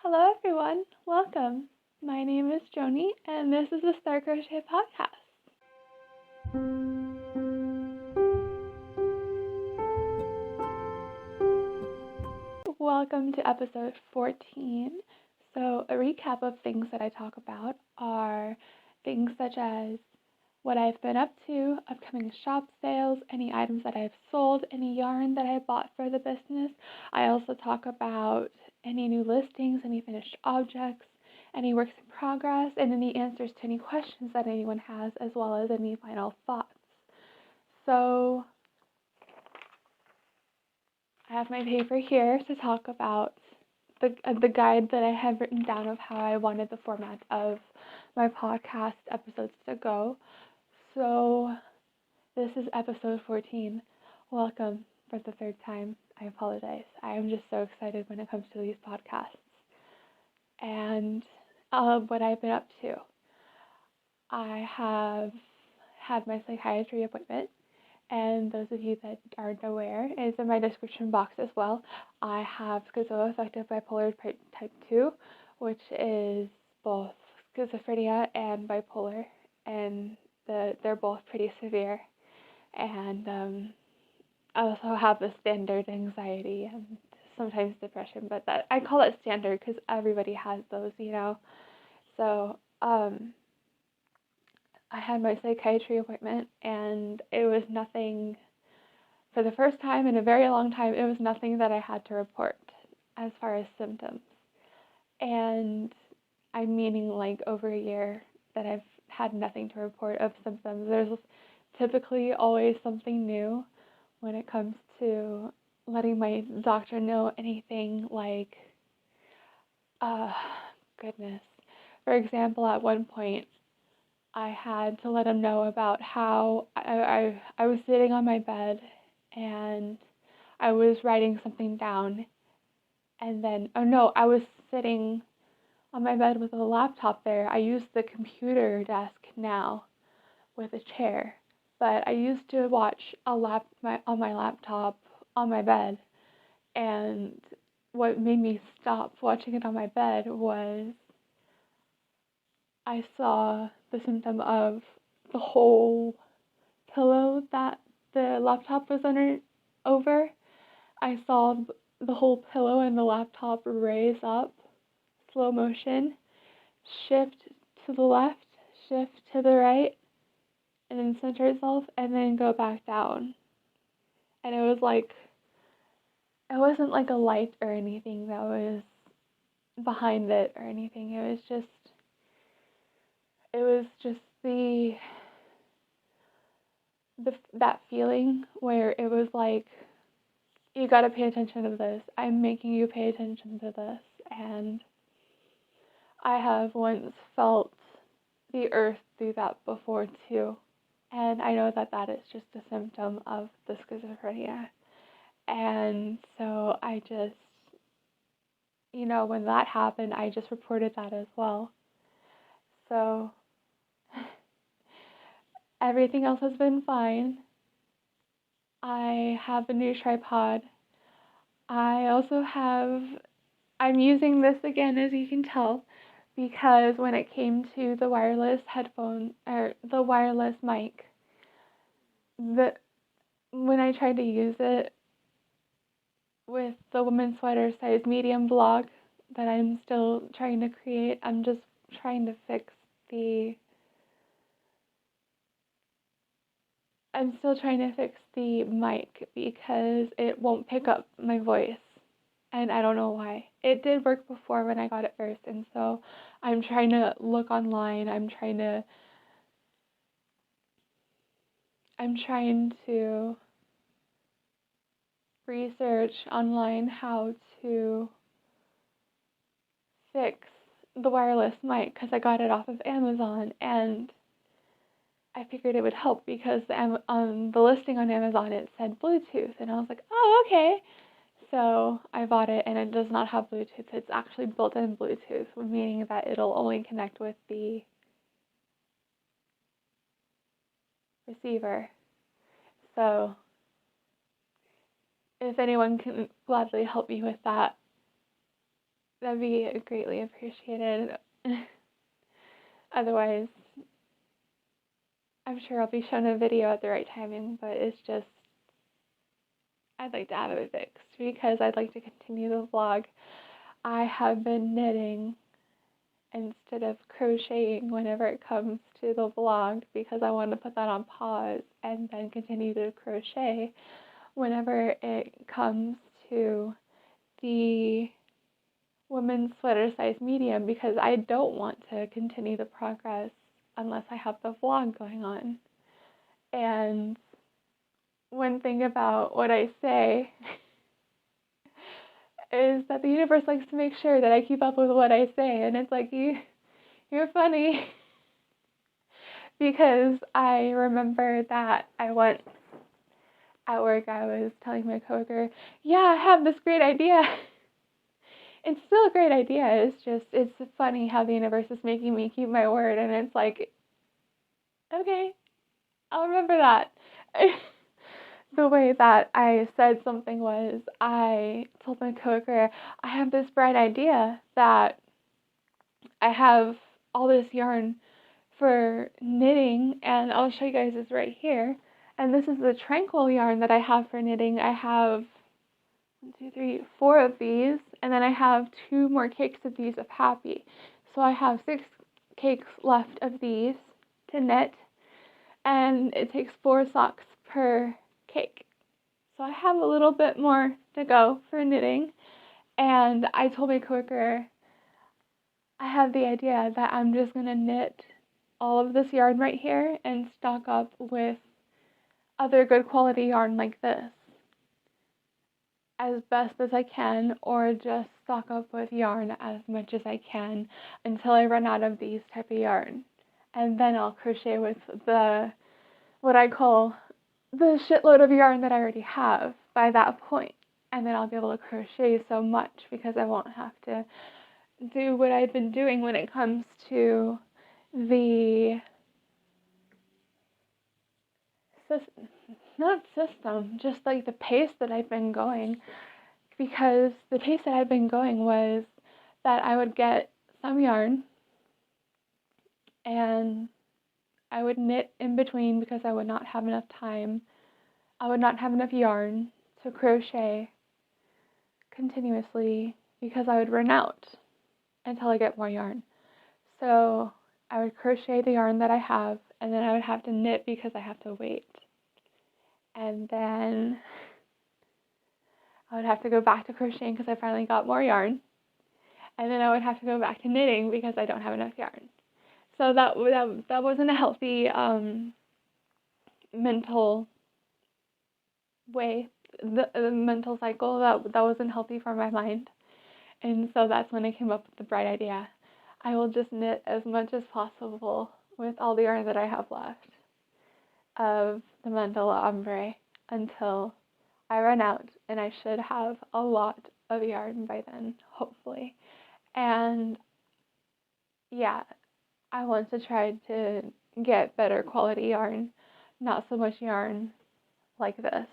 Hello everyone, welcome. My name is Joni and this is the Star Crochet Podcast. Welcome to episode 14. So a recap of things that I talk about are things such as what I've been up to, upcoming shop sales, any items that I've sold, any yarn that I bought for the business. I also talk about any new listings, any finished objects, any works in progress, and any answers to any questions that anyone has, as well as any final thoughts. So I have my paper here to talk about the guide that I have written down of how I wanted the format of my podcast episodes to go. So this is episode 14. Welcome for the third time. I apologize. I am just so excited when it comes to these podcasts. And what I've been up to. I have had my psychiatry appointment, and those of you that aren't aware, it's in my description box as well. I have schizoaffective bipolar type 2, which is both schizophrenia and bipolar, and they're both pretty severe. And I also have the standard anxiety and sometimes depression, but that I call it standard because everybody has those, So I had my psychiatry appointment, and it was nothing, for the first time in a very long time, it was nothing that I had to report as far as symptoms. And I'm meaning like over a year that I've had nothing to report of symptoms. There's typically always something new when it comes to letting my doctor know anything like, goodness. For example, at one point, I had to let him know about how I was sitting on my bed and I was writing something down, and then, I was sitting on my bed with a laptop there. I use the computer desk now with a chair, but I used to watch on my laptop on my bed, and what made me stop watching it on my bed was I saw the symptom of the whole pillow that the laptop was over. I saw the whole pillow and the laptop raise up, slow motion, shift to the left, shift to the right, and then center itself, and then go back down. And it wasn't like a light or anything that was behind it or anything. It was just that feeling where it was like, you gotta pay attention to this. I'm making you pay attention to this. And I have once felt the earth do that before too. And I know that that is just a symptom of the schizophrenia. And so I just, when that happened, I just reported that as well. So everything else has been fine. I have a new tripod. I'm using this again, as you can tell, because when it came to the wireless headphone, or the wireless mic, when I tried to use it with the women's sweater size medium blog that I'm still trying to create, I'm just trying to fix I'm still trying to fix the mic because it won't pick up my voice, and I don't know why. It did work before when I got it first, and so I'm trying to look online. I'm trying to research online how to fix the wireless mic because I got it off of Amazon, and I figured it would help because on the listing on Amazon it said Bluetooth, and I was like, oh, okay. So I bought it, and it does not have Bluetooth. It's actually built-in Bluetooth, meaning that it'll only connect with the receiver. So if anyone can gladly help me with that, that'd be greatly appreciated. Otherwise, I'm sure I'll be shown a video at the right timing, but it's just, I'd like to have it fixed because I'd like to continue the vlog. I have been knitting instead of crocheting whenever it comes to the vlog because I want to put that on pause and then continue to crochet whenever it comes to the women's sweater size medium, because I don't want to continue the progress unless I have the vlog going on. And one thing about what I say is that the universe likes to make sure that I keep up with what I say, and it's like, you're funny. Because I remember that I went at work, I was telling my coworker, yeah, I have this great idea. It's still a great idea. It's funny how the universe is making me keep my word, and it's like, okay, I'll remember that. The way that I said something was, I told my coworker, I have this bright idea that I have all this yarn for knitting, and I'll show you guys this right here. And this is the tranquil yarn that I have for knitting. I have 1, 2, 3, 4 of these, and then I have 2 more cakes of these of happy. So I have 6 cakes left of these to knit, and it takes 4 socks per cake. So I have a little bit more to go for knitting, and I told my coworker, I have the idea that I'm just going to knit all of this yarn right here and stock up with other good quality yarn like this as best as I can, or just stock up with yarn as much as I can until I run out of these type of yarn. And then I'll crochet with what I call the shitload of yarn that I already have by that point. And then I'll be able to crochet so much because I won't have to do what I've been doing when it comes to the not system, just like the pace that I've been going. Because the pace that I've been going was that I would get some yarn and I would knit in between because I would not have enough time. I would not have enough yarn to crochet continuously because I would run out until I get more yarn. So I would crochet the yarn that I have, and then I would have to knit because I have to wait. And then I would have to go back to crocheting because I finally got more yarn. And then I would have to go back to knitting because I don't have enough yarn. So that wasn't a healthy mental way, the mental cycle. That wasn't healthy for my mind. And so that's when I came up with the bright idea. I will just knit as much as possible with all the yarn that I have left of the mandala ombre until I run out, and I should have a lot of yarn by then, hopefully. And yeah, I want to try to get better quality yarn, not so much yarn like this,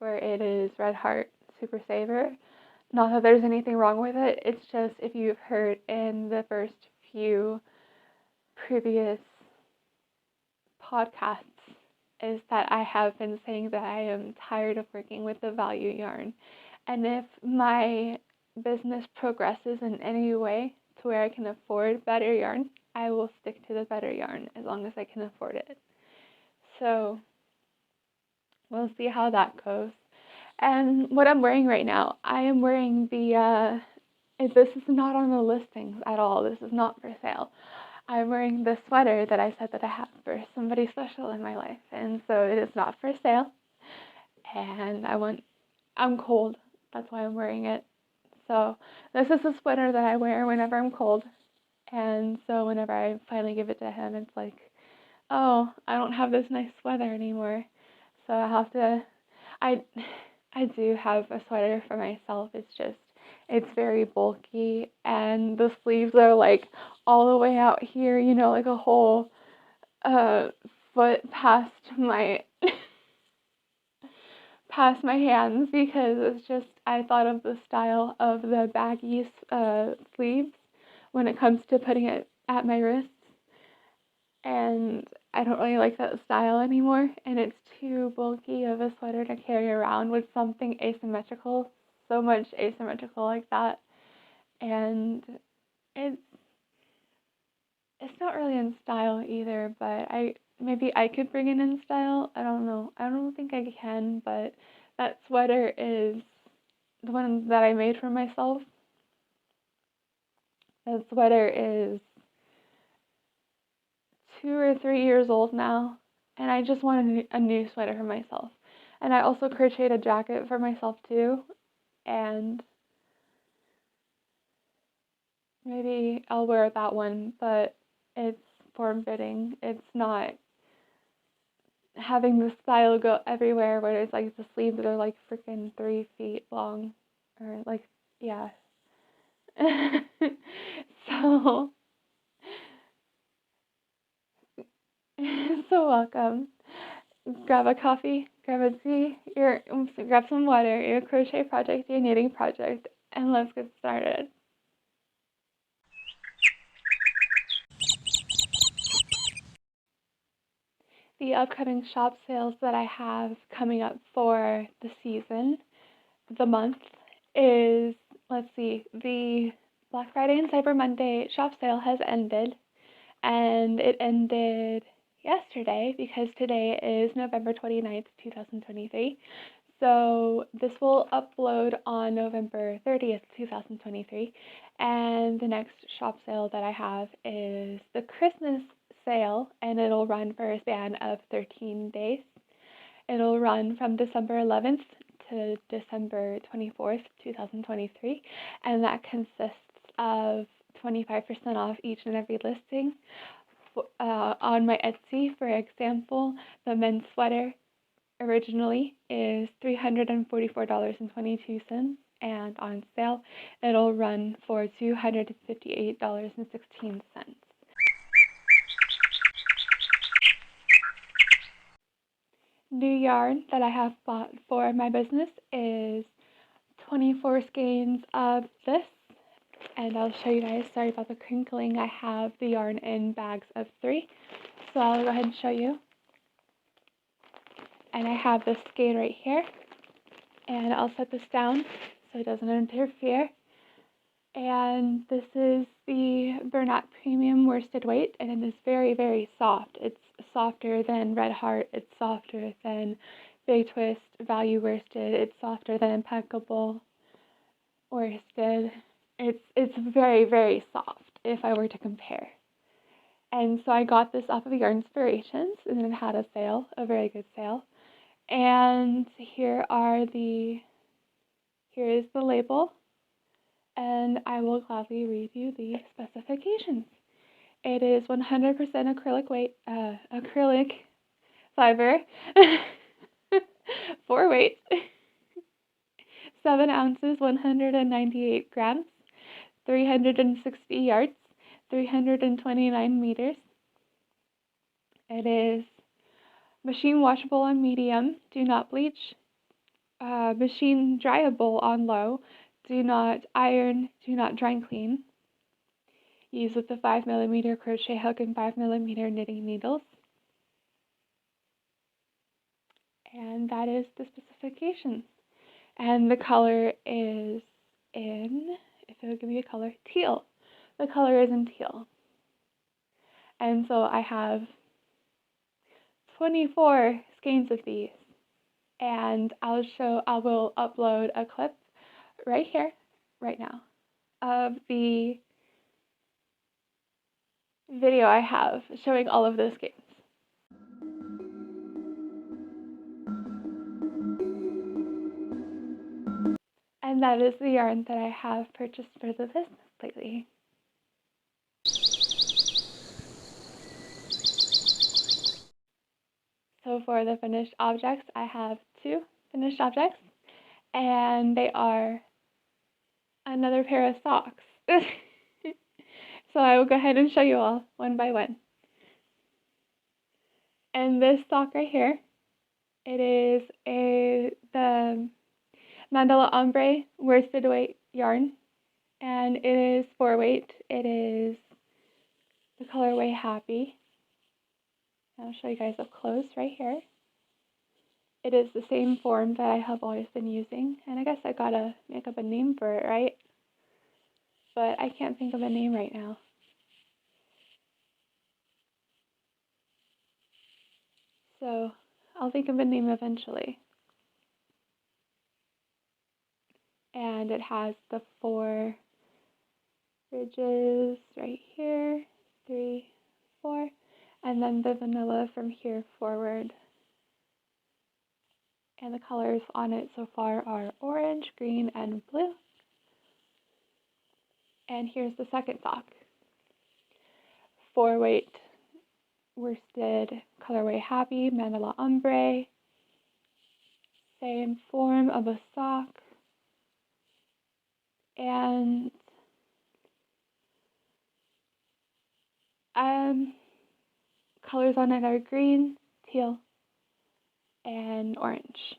where it is Red Heart Super Saver. Not that there's anything wrong with it, it's just, if you've heard in the first few previous podcasts, is that I have been saying that I am tired of working with the value yarn. And if my business progresses in any way to where I can afford better yarn, I will stick to the better yarn as long as I can afford it. So we'll see how that goes. And what I'm wearing right now, I am wearing this is not on the listings at all. This is not for sale. I'm wearing the sweater that I said that I have for somebody special in my life. And so it is not for sale. And I'm cold. That's why I'm wearing it. So this is the sweater that I wear whenever I'm cold. And so whenever I finally give it to him, it's like, oh, I don't have this nice sweater anymore. So I do have a sweater for myself. It's very bulky, and the sleeves are like all the way out here, like a whole foot past past my hands because it's just, I thought of the style of the baggy sleeves when it comes to putting it at my wrists, and I don't really like that style anymore, and it's too bulky of a sweater to carry around with something asymmetrical, so much asymmetrical like that, and it's not really in style either, but maybe I could bring it in style. I don't know. I don't think I can, but that sweater is the one that I made for myself. That sweater is 2 or 3 years old now, and I just wanted a new sweater for myself. And I also crocheted a jacket for myself too, and maybe I'll wear that one, but it's form-fitting. It's not having the style go everywhere where it's like the sleeves are like freaking 3 feet long, or like, yeah. So, so welcome. Grab a coffee, grab a tea, grab some water, your crochet project, your knitting project, and let's get started. The upcoming shop sales that I have coming up for the season, the month, is, let's see, the Black Friday and Cyber Monday shop sale has ended, and it ended yesterday because today is November 29th, 2023. So this will upload on November 30th, 2023, and the next shop sale that I have is the Christmas sale, and it'll run for a span of 13 days. It'll run from December 11th to December 24th, 2023, and that consists of 25% off each and every listing. On my Etsy, for example, the men's sweater originally is $344.22, and on sale it'll run for $258.16. New yarn that I have bought for my business is 24 skeins of this, and I'll show you guys. Sorry about the crinkling. I have the yarn in bags of 3, so I'll go ahead and show you. And I have this skein right here, and I'll set this down so it doesn't interfere. And this is the Bernat Premium worsted weight, and it is very, very soft. It's softer than Red Heart, it's softer than Big Twist Value worsted, it's softer than Impeccable worsted. It's very, very soft if I were to compare. And so I got this off of Yarnspirations, and it had a sale, a very good sale. And here is the label, and I will gladly read you the specifications. It is 100% acrylic fiber, 4 weights, 7 ounces, 198 grams, 360 yards, 329 meters. It is machine washable on medium, do not bleach. Machine dryable on low, do not iron, do not dry clean. Use with the 5mm crochet hook and 5mm knitting needles. And that is the specifications. And the color is in, if it would give me a color, teal. The color is in teal. And so I have 24 skeins of these. And I will upload a clip right here, right now, of the video I have showing all of those skeins. And that is the yarn that I have purchased for the business lately. So for the finished objects, I have 2 finished objects, and they are another pair of socks. So I will go ahead and show you all one by one. And this sock right here It is the Mandala Ombre worsted weight yarn, and it is 4-weight. It is the colorway Happy. I'll show you guys up close right here. It is the same form that I have always been using, and I guess I gotta make up a name for it, right? But I can't think of a name right now. So I'll think of a name eventually. And it has the 4 ridges right here, 3, 4, and then the vanilla from here forward. And the colors on it so far are orange, green, and blue. And here's the second sock. 4-weight worsted colorway Happy, Mandala Ombre. Same form of a sock. And colors on it are green, teal, and orange.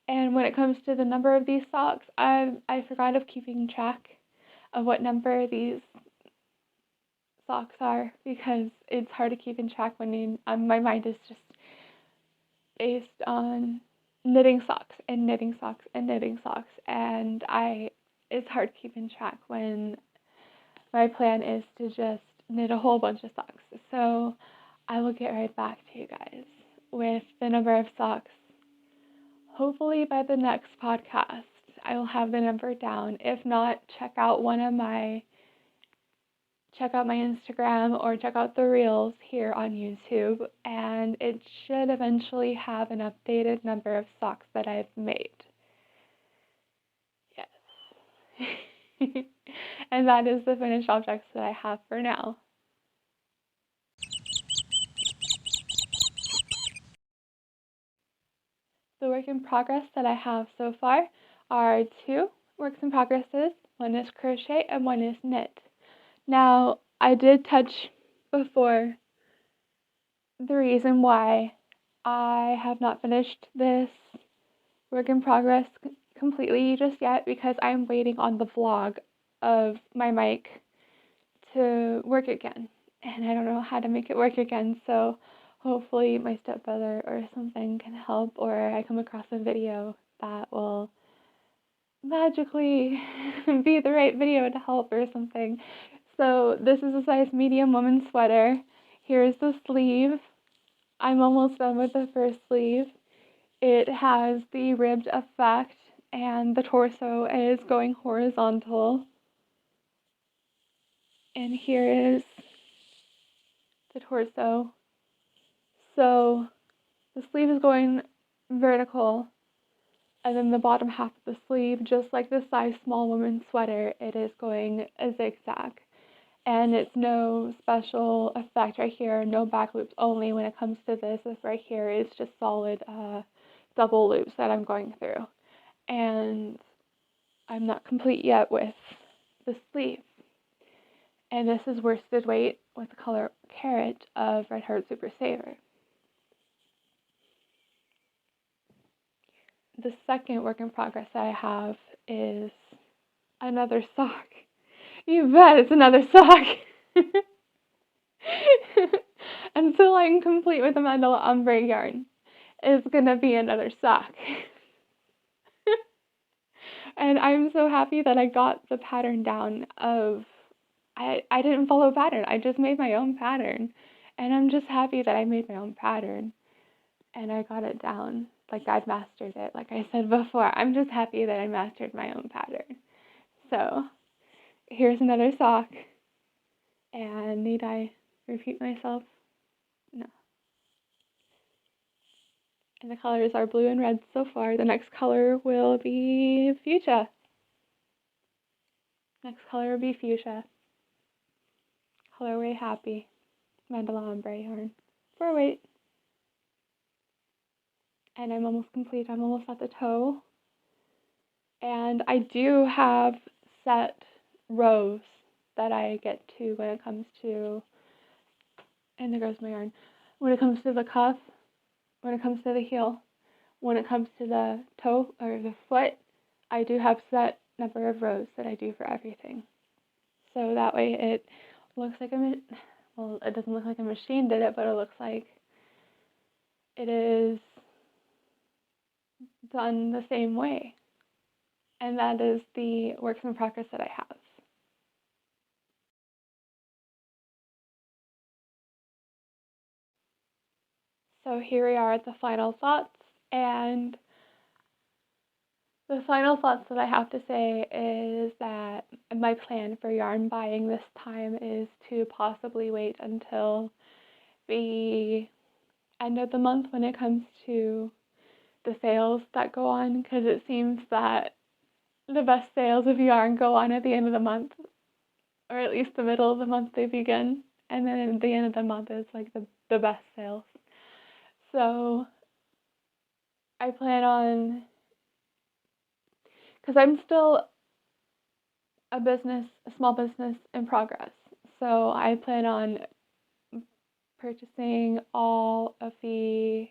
And when it comes to the number of these socks, I forgot of keeping track of what number these socks are, because it's hard to keep in track when my mind is just based on knitting socks and knitting socks and knitting socks, and it's hard keeping track when my plan is to just knit a whole bunch of socks. So I will get right back to you guys with the number of socks. Hopefully by the next podcast, I will have the number down. If not, check out my Instagram or check out the reels here on YouTube, and it should eventually have an updated number of socks that I've made. Yes. And that is the finished objects that I have for now. The work in progress that I have so far are 2 works in progresses. One is crochet and one is knit. Now, I did touch before the reason why I have not finished this work in progress completely just yet, because I'm waiting on the vlog of my mic to work again, and I don't know how to make it work again, so hopefully my stepbrother or something can help, or I come across a video that will magically be the right video to help or something. So this is a size medium women's sweater. Here's the sleeve. I'm almost done with the first sleeve. It has the ribbed effect, and the torso is going horizontal. And here is the torso. So the sleeve is going vertical, and then the bottom half of the sleeve, just like the size small women's sweater, it is going a zigzag. And it's no special effect right here, no back loops only when it comes to this. This right here is just solid double loops that I'm going through. And I'm not complete yet with the sleeve. And this is worsted weight with the color Carrot of Red Heart Super Saver. The second work in progress that I have is another sock. You bet it's another sock. Until I'm complete with the Mandala Ombre yarn, it's gonna be another sock. And I'm so happy that I got the pattern down of, I didn't follow pattern, I just made my own pattern. And I'm just happy that I made my own pattern and I got it down, like I've mastered it. Like I said before, I'm just happy that I mastered my own pattern. So here's another sock. And need I repeat myself? No. And the colors are blue and red so far. The next color will be fuchsia. Next color will be fuchsia. Colorway Happy. Mandala Ombre yarn. 4-weight. And I'm almost complete. I'm almost at the toe. And I do have set rows that I get to when it comes to, and there goes my yarn, when it comes to the cuff. when it comes to the heel. When it comes to the toe or the foot, I do have set number of rows that I do for everything. So that way it looks like it doesn't look like a machine did it, but it looks like it is done the same way. And that is the works in progress that I have. So here we are at the final thoughts, and the final thoughts that I have to say is that my plan for yarn buying this time is to possibly wait until the end of the month when it comes to the sales that go on, because it seems that the best sales of yarn go on at the end of the month, or at least the middle of the month they begin, and then at the end of the month is like the best sales. So I plan on, because I'm still a small business in progress, so I plan on purchasing all of the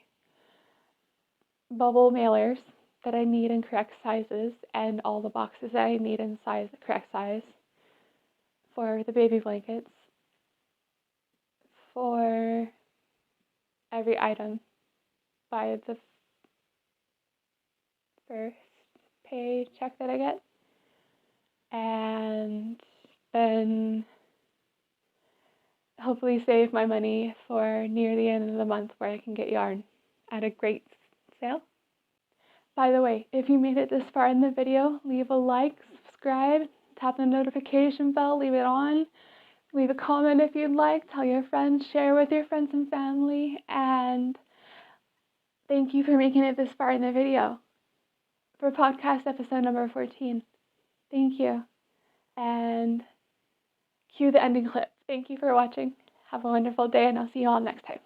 bubble mailers that I need in correct sizes and all the boxes that I need in correct size for the baby blankets for every item by the first paycheck that I get, and then hopefully save my money for near the end of the month where I can get yarn at a great sale. By the way, if you made it this far in the video, leave a like, subscribe, tap the notification bell, leave it on, leave a comment if you'd like, tell your friends, share with your friends and family, and thank you for making it this far in the video for podcast episode number 14. Thank you, and cue the ending clip. Thank you for watching. Have a wonderful day, and I'll see you all next time.